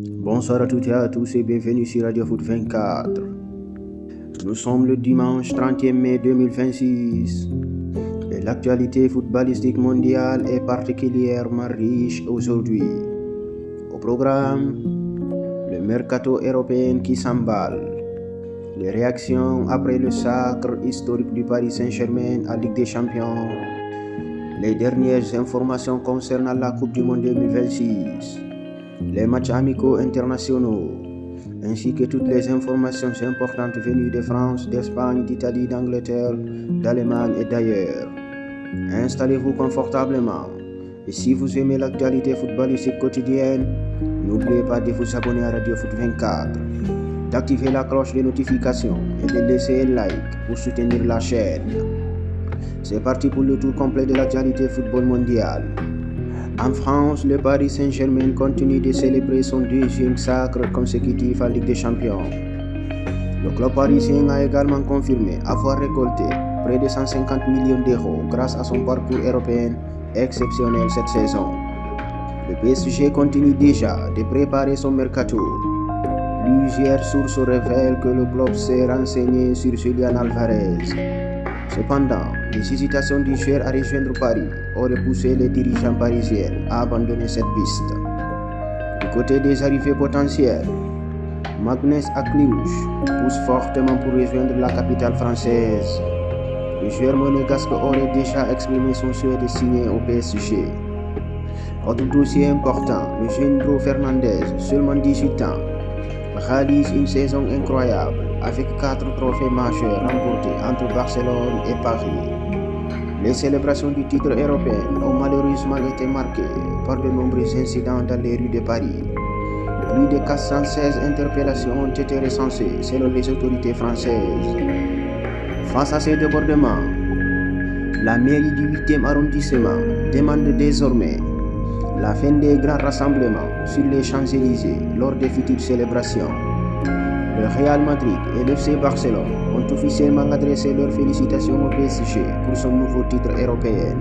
Bonsoir à toutes et à tous et bienvenue sur Radio Foot 24. Nous sommes le dimanche 31 mai 2026 et l'actualité footballistique mondiale est particulièrement riche aujourd'hui. Au programme, le mercato européen qui s'emballe, les réactions après le sacre historique du Paris Saint-Germain à Ligue des Champions, les dernières informations concernant la Coupe du Monde 2026, les matchs amicaux internationaux, ainsi que toutes les informations importantes venues de France, d'Espagne, d'Italie, d'Angleterre, d'Allemagne et d'ailleurs. Installez-vous confortablement et si vous aimez l'actualité footballistique quotidienne, n'oubliez pas de vous abonner à Radio Foot 24, d'activer la cloche de notification et de laisser un like pour soutenir la chaîne. C'est parti pour le tour complet de l'actualité football mondial. En France, le Paris Saint-Germain continue de célébrer son deuxième sacre consécutif à Ligue des Champions. Le club parisien a également confirmé avoir récolté près de 150 millions d'euros grâce à son parcours européen exceptionnel cette saison. Le PSG continue déjà de préparer son mercato. Plusieurs sources révèlent que le club s'est renseigné sur Julian Alvarez. Cependant, les hésitations du joueur à rejoindre Paris auraient poussé les dirigeants parisiens à abandonner cette piste. Du côté des arrivées potentielles, Magnus Akliouche pousse fortement pour rejoindre la capitale française. Le joueur monégasque aurait déjà exprimé son souhait de signer au PSG. Autre dossier important, le jeune Bruno Fernandes, seulement 18 ans, réalise une saison incroyable avec 4 trophées majeurs remportés entre Barcelone et Paris. Les célébrations du titre européen ont malheureusement été marquées par de nombreux incidents dans les rues de Paris. Plus de 416 interpellations ont été recensées selon les autorités françaises. Face à ces débordements, la mairie du 8e arrondissement demande désormais la fin des grands rassemblements sur les Champs-Élysées lors des futures célébrations. Le Real Madrid et l'FC Barcelone ont officiellement adressé leurs félicitations au PSG pour son nouveau titre européen.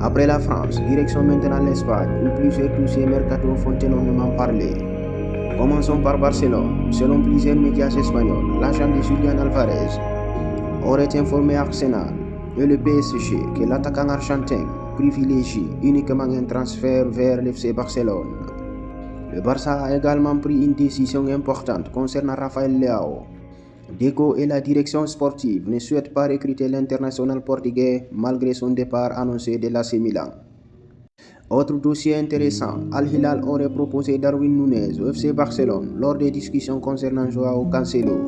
Après la France, direction maintenant l'Espagne où plusieurs dossiers mercato font énormément parler. Commençons par Barcelone. Selon plusieurs médias espagnols, l'agent de Julian Alvarez aurait informé Arsenal et le PSG que l'attaquant argentin privilégie uniquement un transfert vers l'FC Barcelone. Le Barça a également pris une décision importante concernant Rafael Leao. Deco et la direction sportive ne souhaitent pas recruter l'international portugais malgré son départ annoncé de l'AC Milan. Autre dossier intéressant, Al Hilal aurait proposé Darwin Núñez au FC Barcelone lors des discussions concernant Joao Cancelo.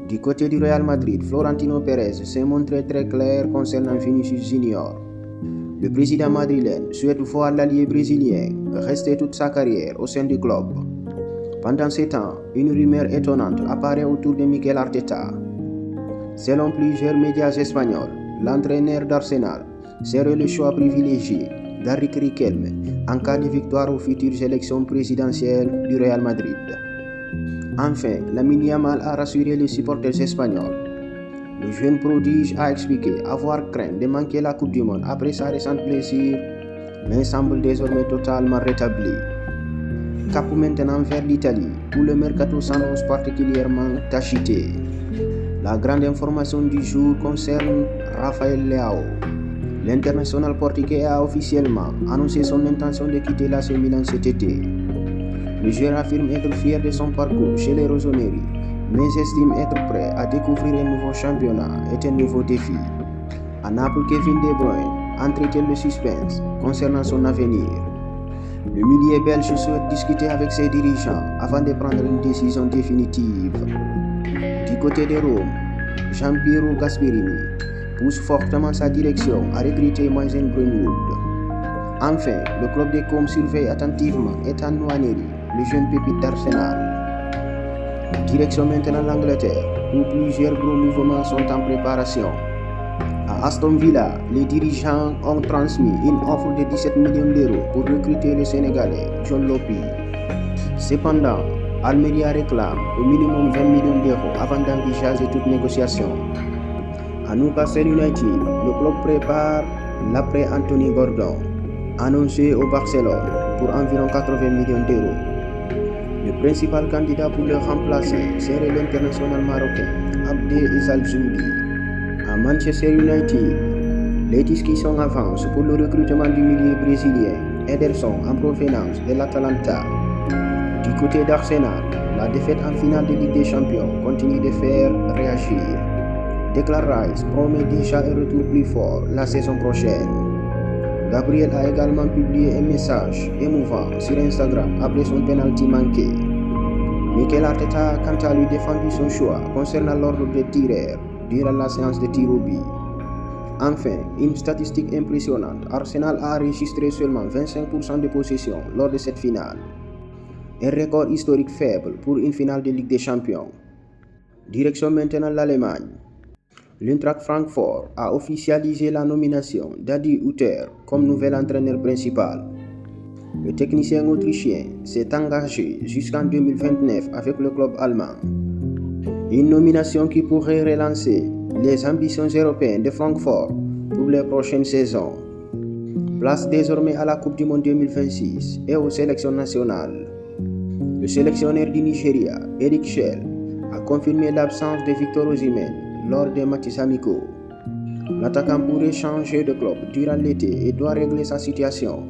Du côté du Real Madrid, Florentino Pérez s'est montré très clair concernant Vinicius Junior. Le président madrilène souhaite voir l'allié brésilien rester toute sa carrière au sein du club. Pendant ce temps, une rumeur étonnante apparaît autour de Mikel Arteta. Selon plusieurs médias espagnols, l'entraîneur d'Arsenal serait le choix privilégié d'Henrik Riquelme en cas de victoire aux futures élections présidentielles du Real Madrid. Enfin, Lamine Yamal a rassuré les supporters espagnols. Le jeune prodige a expliqué avoir craint de manquer la Coupe du Monde après sa récente blessure, mais semble désormais totalement rétabli. Cap maintenant vers l'Italie, où le mercato s'annonce particulièrement agité. La grande information du jour concerne Rafael Leao. L'international portugais a officiellement annoncé son intention de quitter l'AC Milan cet été. Le joueur affirme être fier de son parcours chez les Rossoneri, mais estime être prêt à découvrir un nouveau championnat et un nouveau défi. À Naples, Kevin De Bruyne entretient le suspense concernant son avenir. Le milieu belge souhaite discuter avec ses dirigeants avant de prendre une décision définitive. Du côté de Rome, Gianpiero Gasperini pousse fortement sa direction à recruter Mason Greenwood. Enfin, le club de Com surveille attentivement Ethan Nwaneri, le jeune pépite d'Arsenal. Direction maintenant l'Angleterre, où plusieurs gros mouvements sont en préparation. À Aston Villa, les dirigeants ont transmis une offre de 17 millions d'euros pour recruter le Sénégalais John Lopy. Cependant, Almeria réclame au minimum 20 millions d'euros avant d'envisager toute négociation. À Newcastle United, le club prépare l'après Anthony Gordon, annoncé au Barcelone pour environ 80 millions d'euros. principal candidat pour le remplacer serait l'international marocain Abdel Zalzouli. À Manchester United, les discussions avancent pour le recrutement du milieu brésilien Ederson en provenance de l'Atalanta. Du côté d'Arsenal, la défaite en finale de Ligue des Champions continue de faire réagir. Declan Rice promet déjà un retour plus fort la saison prochaine. Gabriel a également publié un message émouvant sur Instagram après son penalty manqué. Mikel Arteta a quant à lui défendu son choix concernant l'ordre des tireurs durant la séance de tir au but. Enfin, une statistique impressionnante, Arsenal a enregistré seulement 25% de possession lors de cette finale. Un record historique faible pour une finale de Ligue des Champions. Direction maintenant l'Allemagne. L'Eintracht Francfort a officialisé la nomination d'Adi Hütter comme nouvel entraîneur principal. Le technicien autrichien s'est engagé jusqu'en 2029 avec le club allemand. Une nomination qui pourrait relancer les ambitions européennes de Francfort pour les prochaines saisons. Place désormais à la Coupe du Monde 2026 et aux sélections nationales. Le sélectionneur du Nigeria, Eric Shell, a confirmé l'absence de Victor Osimhen lors des matchs amicaux. L'attaquant pourrait changer de club durant l'été et doit régler sa situation.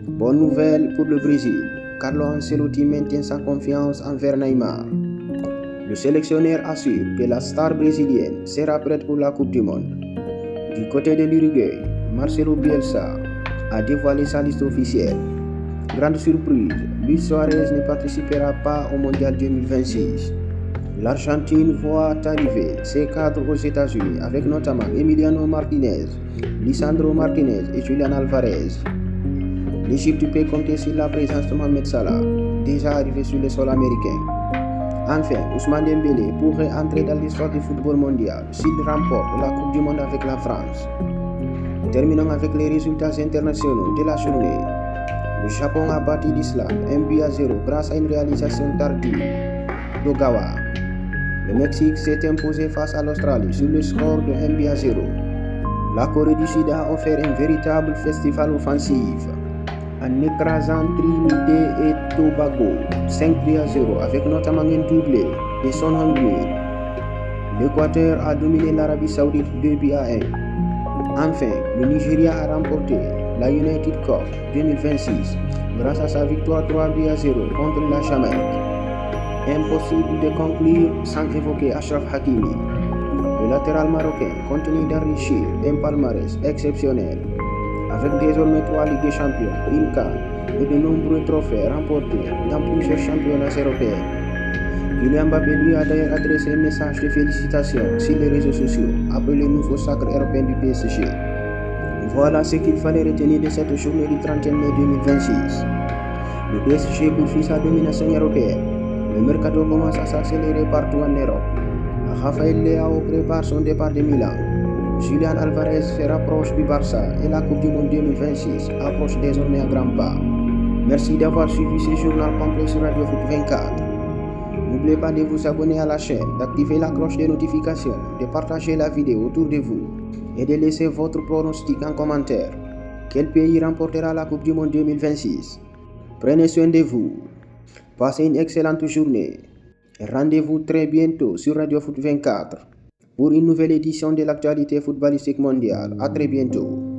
Bonne nouvelle pour le Brésil, Carlo Ancelotti maintient sa confiance envers Neymar. Le sélectionneur assure que la star brésilienne sera prête pour la Coupe du Monde. Du côté de l'Uruguay, Marcelo Bielsa a dévoilé sa liste officielle. Grande surprise, Luis Suarez ne participera pas au Mondial 2026. L'Argentine voit arriver ses cadres aux États-Unis avec notamment Emiliano Martinez, Lisandro Martinez et Julian Alvarez. L'Égypte peut compter sur la présence de Mohamed Salah, déjà arrivé sur le sol américain. Enfin, Ousmane Dembélé pourrait entrer dans l'histoire du football mondial s'il remporte la Coupe du Monde avec la France. Terminons avec les résultats internationaux de la journée. Le Japon a battu l'Islande 1-0 grâce à une réalisation tardive d'Ogawa. Le Mexique s'est imposé face à l'Australie sur le score de 1-0. La Corée du Sud a offert un véritable festival offensif en écrasant Trinité et Tobago 5-0 avec notamment un doublé de Son Heung-min. L'Équateur a dominé l'Arabie Saoudite 2-1. Enfin, le Nigeria a remporté la United Cup 2026 grâce à sa victoire 3-0 contre la Jamaïque. Impossible de conclure sans évoquer Achraf Hakimi. Le latéral marocain continue d'enrichir un palmarès exceptionnel avec désormais 3 Ligues des Champions, une CAN et de nombreux trophées remportés dans plusieurs championnats européens. Kylian Mbappé lui a d'ailleurs adressé un message de félicitations sur les réseaux sociaux après le nouveau sacre européen du PSG. Voilà ce qu'il fallait retenir de cette journée du 31 mai 2026. Le PSG poursuit sa domination européenne. Le mercato commence à s'accélérer partout en Europe. Rafael Leao prépare son départ de Milan. Julian Alvarez se rapproche du Barça et la Coupe du Monde 2026 approche désormais à grands pas. Merci d'avoir suivi ce journal complet sur Radio Foot 24. N'oubliez pas de vous abonner à la chaîne, d'activer la cloche de notification, de partager la vidéo autour de vous et de laisser votre pronostic en commentaire. Quel pays remportera la Coupe du Monde 2026? Prenez soin de vous. Passez une excellente journée. Rendez-vous très bientôt sur Radio Foot 24 pour une nouvelle édition de l'actualité footballistique mondiale. À très bientôt.